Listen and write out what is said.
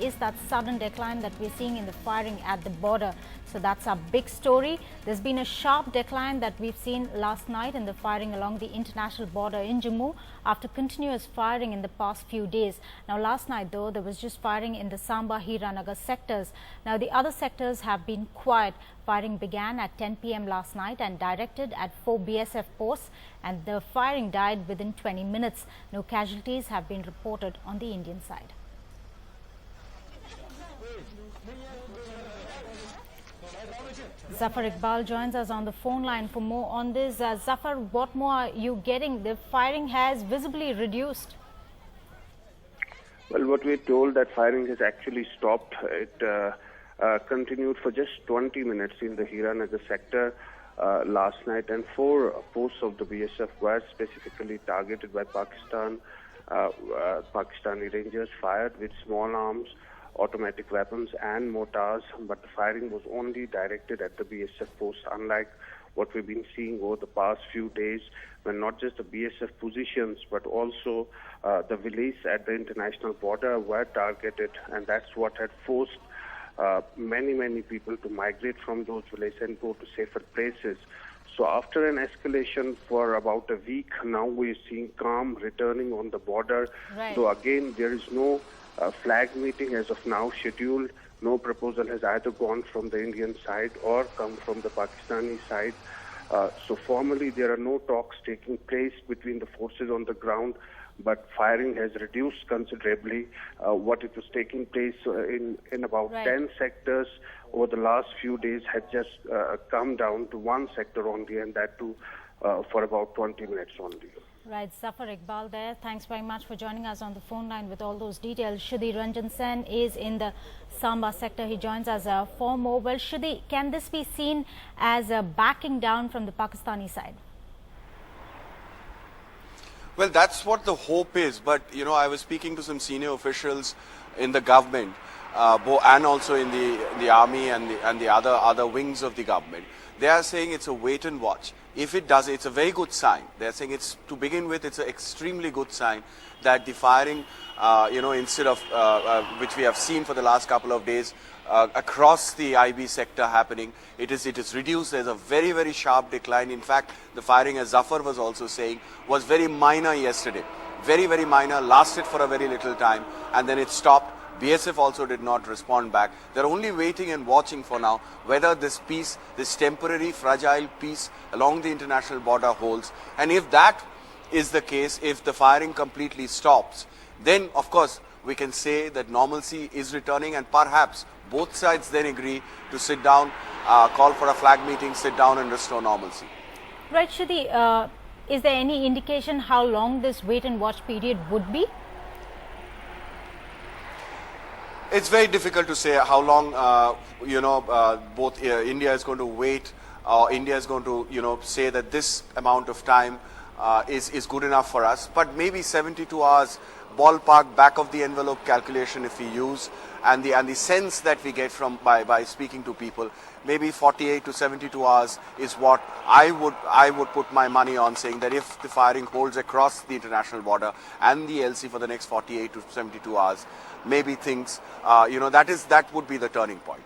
is that sudden decline that we're seeing in the firing at the border. So that's our big story. There's been a sharp decline that we've seen last night in the firing along the international border in Jammu after continuous firing in the past few days. Now, last night, though, there was just firing in the Samba Hiranagar sectors. Now, the other sectors have been quiet. Firing began at 10 p.m. last night and directed at 4 BSF posts, and the firing died within 20 minutes. No casualties have been reported on the Indian side. Zafar Iqbal joins us on the phone line for more on this. Zafar, what more are you getting? The firing has visibly reduced. Well, what we're told that firing has actually stopped. It continued for just 20 minutes in the Hiranagar sector last night, and 4 posts of the BSF were specifically targeted by Pakistan. Pakistani Rangers fired with small arms, automatic weapons and mortars, but the firing was only directed at the BSF posts, unlike what we've been seeing over the past few days, when not just the BSF positions but also the villages at the international border were targeted, and that's what had forced many people to migrate from those villages and go to safer places. So after an escalation for about a week, now we're seeing calm returning on the border. Right. So again, there is no flag meeting as of now scheduled. No proposal has either gone from the Indian side or come from the Pakistani side. So formally, there are no talks taking place between the forces on the ground, but firing has reduced considerably. What it was taking place in about 10 sectors over the last few days had just come down to 1 sector only, and that too for about 20 minutes only. Right, Zafar Iqbal there. Thanks very much for joining us on the phone line with all those details. Shudi Ranjan Sen is in the Samba sector. He joins us for more. Well, Shudi, can this be seen as a backing down from the Pakistani side? Well, that's what the hope is. But, you know, I was speaking to some senior officials in the government and also in the army and the other wings of the government. They are saying it's a wait and watch. If it does, it's a very good sign. They're saying it's, to begin with, it's an extremely good sign that the firing, instead of which we have seen for the last couple of days across the IB sector happening, it is reduced. There's a very sharp decline. In fact, the firing, as Zafar was also saying, was very minor yesterday. Very minor, lasted for a very little time, and then it stopped. BSF also did not respond back. They're only waiting and watching for now whether this peace, this temporary fragile peace along the international border holds. And if that is the case, if the firing completely stops, then of course we can say that normalcy is returning, and perhaps both sides then agree to sit down, call for a flag meeting, sit down and restore normalcy. Right, Shudi, is there any indication how long this wait and watch period would be? It's very difficult to say how long, both India is going to wait, or India is going to, say that this amount of time is good enough for us. But maybe 72 hours, ballpark, back of the envelope calculation if we use, and the sense that we get from by speaking to people, maybe 48 to 72 hours is what I would put my money on, saying that if the firing holds across the international border and the LC for the next 48 to 72 hours, maybe things, that would be the turning point.